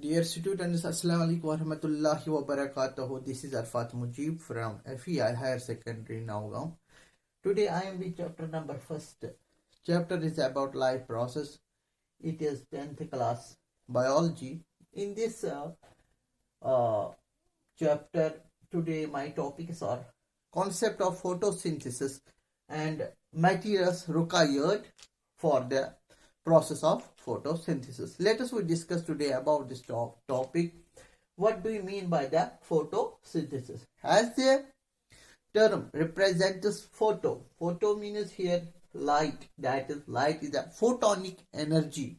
Dear students, Assalamu alaikum wa rahmatullahi wa barakatuh. This is Arafat mujeeb from FEI Higher Secondary Nagaon. Today I am with chapter number first. Chapter is about life process. It is 10th class biology. In this chapter, today my topics are concept of photosynthesis and materials required for the process of photosynthesis. Let us discuss today about this topic. What do you mean by the photosynthesis? As the term represents photo means here light. That is, light is a photonic energy.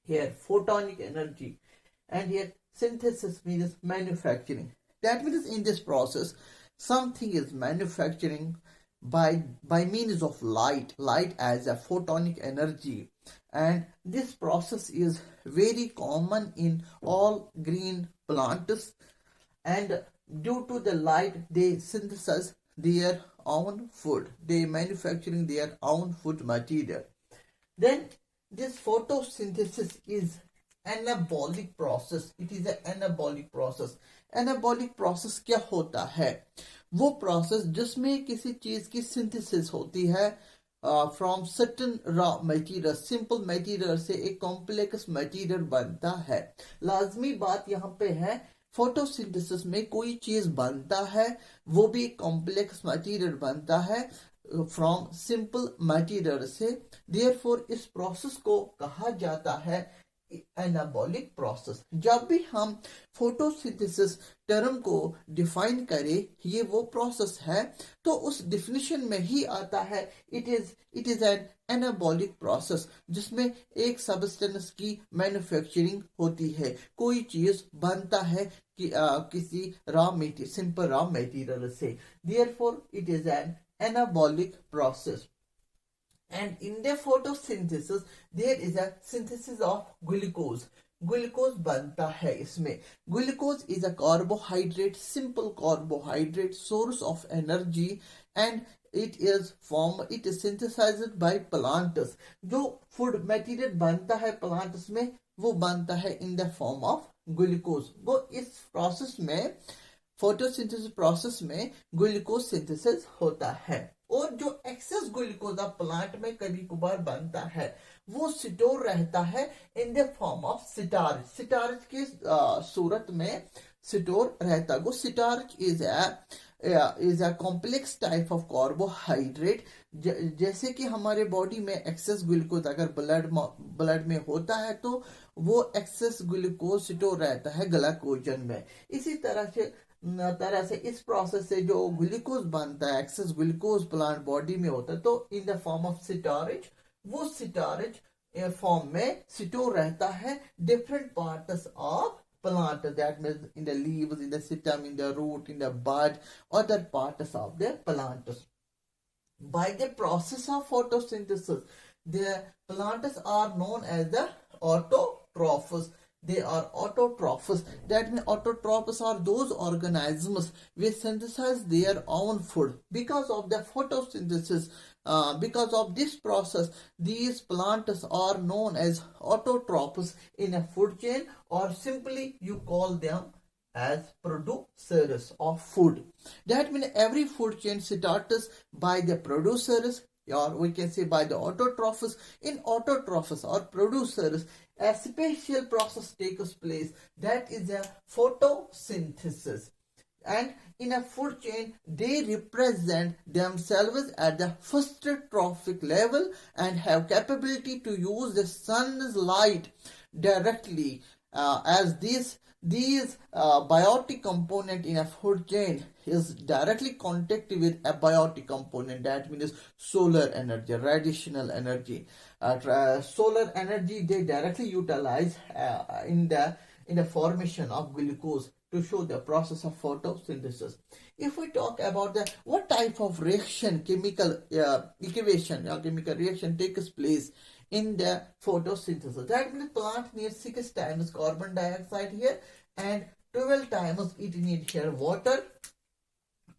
Here photonic energy, and here synthesis means manufacturing. That means in this process something is manufacturing by means of light as a photonic energy, and this process is very common in all green plants, and due to the light they synthesize their own food, they manufacturing their own food material. Then this photosynthesis is anabolic process. It is an anabolic process. Anabolic process क्या होता है? वो process जिसमें किसी चीज की synthesis होती है from certain raw material, simple material से एक कॉम्प्लेक्स मटेरियल बनता है. लाजमी बात यहाँ पे है, फोटोसिंथेसिस में कोई चीज बनता है वो भी कॉम्प्लेक्स मटेरियल बनता है फ्रॉम सिंपल मटेरियल से. देयरफॉर इस प्रोसेस को कहा जाता है एनाबॉलिक प्रोसेस. जब भी हम फोटोसिंथेसिस टर्म को डिफाइन करें, ये वो प्रोसेस है, तो उस डिफिनेशन में ही आता है it is an anabolic process जिसमें एक सब्सटेंस की मैन्युफैक्चरिंग होती है, कोई चीज बनता है कि किसी सिंपल रॉ मटेरियल से. Therefore it is an anabolic process. And in the photosynthesis there is a synthesis of glucose. Glucose बनता है इसमें. Glucose is a carbohydrate, simple carbohydrate, source of energy, and it is synthesized by plants. जो food material बनता है plants में वो बनता है in the form of glucose. वो इस process में फोटोसिंथेसिस प्रोसेस में ग्लूकोज सिंथेसिस होता है. और जो एक्सेस ग्लूकोज प्लांट में कभी कभार बनता है वो स्टोर रहता है in the form of starch. Starch की सूरत में स्टोर रहता है. वो starch is a complex type of carbohydrate. जैसे कि हमारे बॉडी में एक्सेस ग्लूकोज अगर ब्लड में होता है तो वो एक्सेस ग्लूकोज स्टोर रहता है ग्लाइकोजन में. इसी तरह से इस प्रोसेस से जो ग्लूकोज बनता है, एक्सेस ग्लूकोज प्लांट बॉडी में होता है, तो in the form of starch, वो स्टार्च फॉर्म में स्टोर रहता है different parts of plant. That means in the leaves, in the stem, in the root, in the bud, other parts of the plant. By the process of photosynthesis, the plants are known as the autotrophs. They are autotrophs. That means autotrophs are those organisms which synthesize their own food. Because of the photosynthesis, because of this process, these plants are known as autotrophs in a food chain, or simply you call them as producers of food. That means every food chain starts by the producers, or we can say by the autotrophs. In autotrophs or producers, a special process takes place, that is a photosynthesis. And in a food chain they represent themselves at the first trophic level and have capability to use the sun's light directly, as these biotic component in a food chain is directly contact with a biotic component. That means solar energy, radiational energy, solar energy they directly utilize in the formation of glucose to show the process of photosynthesis. If we talk about the what type of reaction, chemical equation or chemical reaction takes place in the photosynthesis, that means plant needs 6 times carbon dioxide here and 12 times it needs here water.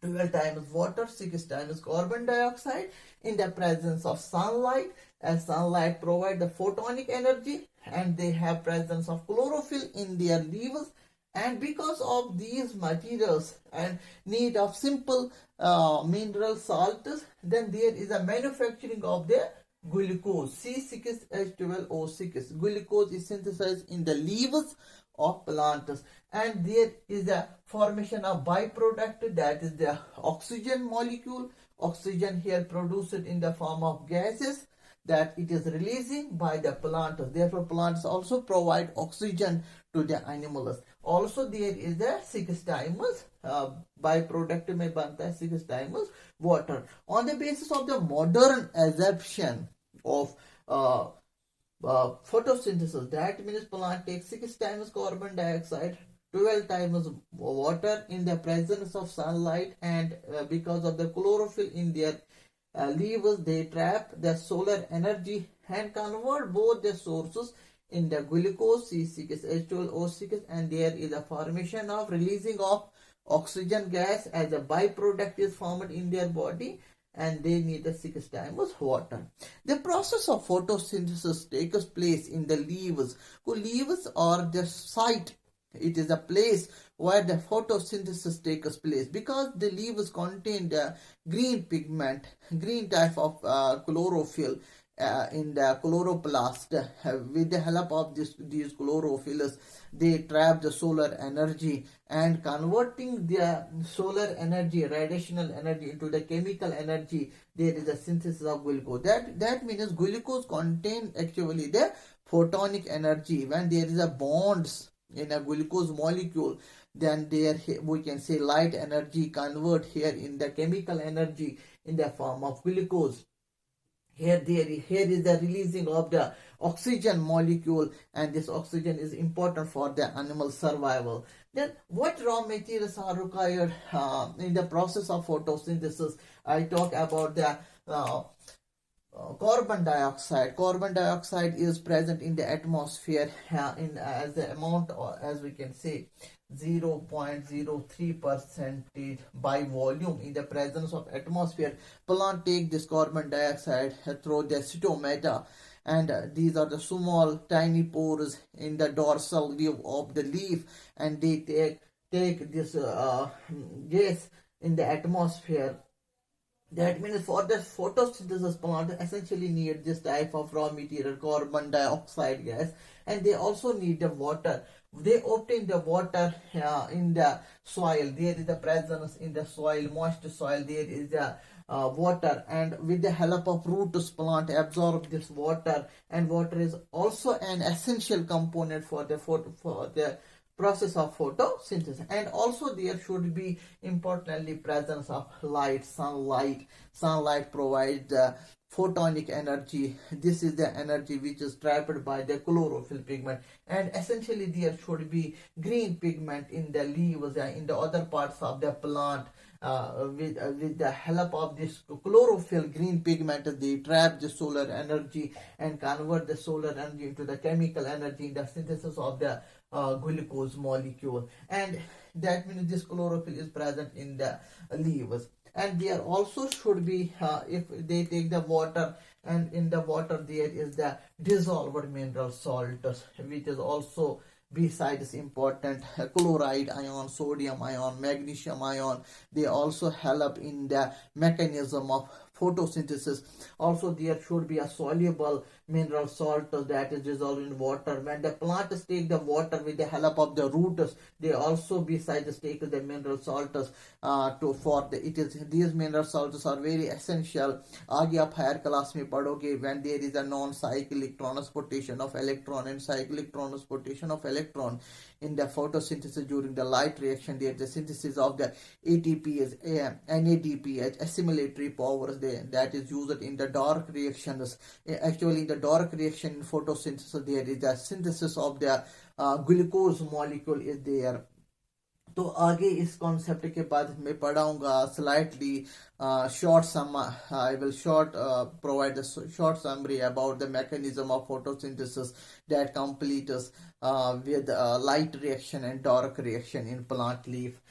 12 times water, 6 times carbon dioxide in the presence of sunlight, as sunlight provides the photonic energy and they have presence of chlorophyll in their leaves, and because of these materials and need of simple mineral salts, then there is a manufacturing of the glucose C6H12O6. Glucose is synthesized in the leaves of plants, and there is a formation of byproduct, that is the oxygen molecule. Oxygen here produced in the form of gases that it is releasing by the plants. Therefore plants also provide oxygen to the animals. Also there is the 6 times byproduct में बनता है 6 times water. On the basis of the modern assumption of photosynthesis, that means plant takes 6 times carbon dioxide, 12 times water in the presence of sunlight, and because of the chlorophyll in their leaves, they trap the solar energy and convert both the sources in the glucose C6H12O6, and there is a formation of releasing of oxygen gas as a byproduct is formed in their body, and they need the 6 times water. The process of photosynthesis takes place in the leaves. Leaves are the site. It is a place where the photosynthesis takes place because the leaves contain the green pigment, green type of chlorophyll in the chloroplast. With the help of these chlorophylls, they trap the solar energy, and converting the solar energy, radiational energy, into the chemical energy, there is a synthesis of glucose. That means glucose contain actually the photonic energy. When there is a bonds in a glucose molecule, then there we can say light energy convert here in the chemical energy in the form of glucose. Here is the releasing of the oxygen molecule, and this oxygen is important for the animal survival. Then what raw materials are required in the process of photosynthesis? I talk about the carbon dioxide. Carbon dioxide is present in the atmosphere as the amount, or as we can say 0.03% by volume in the presence of atmosphere. Plant take this carbon dioxide through the stomata, and these are the small tiny pores in the dorsal view of the leaf, and they take this gas in the atmosphere. That means for the photosynthesis, plant essentially need this type of raw material, carbon dioxide gas, and they also need the water. They obtain the water in the soil. There is the presence in the soil, moist soil. There is the water, and with the help of roots, plant absorb this water, and water is also an essential component for the process of photosynthesis. And also there should be importantly presence of light, sunlight. Sunlight provides the photonic energy. This is the energy which is trapped by the chlorophyll pigment, and essentially there should be green pigment in the leaves and in the other parts of the plant. With the help of this chlorophyll green pigment, they trap the solar energy and convert the solar energy into the chemical energy in the synthesis of the glucose molecule. And that means this chlorophyll is present in the leaves. And there also should be, if they take the water, and in the water there is the dissolved mineral salt, which is also besides important chloride ion, sodium ion, magnesium ion. They also help in the mechanism of photosynthesis. Also there should be a soluble mineral salt that is dissolved in water. When the plants take the water with the help of the roots, they also besides take the mineral salts these mineral salts are very essential. आगे आप higher class में पढ़ोगे when there is a non-cyclic transportation of electron and cyclic transportation of electron in the photosynthesis during the light reaction. There is the synthesis of the ATPs, NADPH, assimilatory powers that is used in the dark reactions. Actually in the dark reaction in photosynthesis there is the synthesis of the glucose molecule is there. तो आगे इस concept के बाद मैं पढ़ाऊंगा slightly short sum. I will provide a short summary about the mechanism of photosynthesis that completes with light reaction and dark reaction in plant leaf.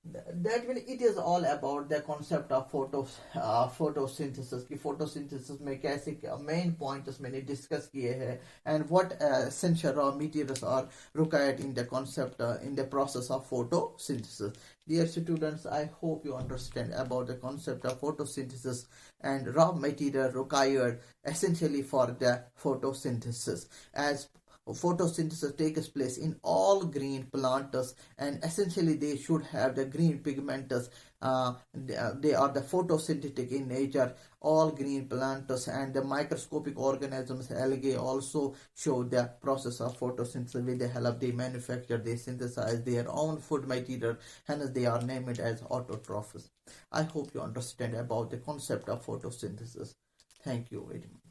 That means it is all about the concept of photosynthesis कि photosynthesis में कैसे main points मैंने discuss किए हैं and what essential raw materials are required in the concept in the process of photosynthesis. Dear students, I hope you understand about the concept of photosynthesis and raw material required essentially for the photosynthesis. As photosynthesis takes place in all green plants, and essentially they should have the green pigments. They are the photosynthetic in nature. All green plants and the microscopic organisms, algae, also show the process of photosynthesis. With the help they manufacture, they synthesize their own food material, hence they are named as autotrophs. I hope you understand about the concept of photosynthesis. Thank you very much.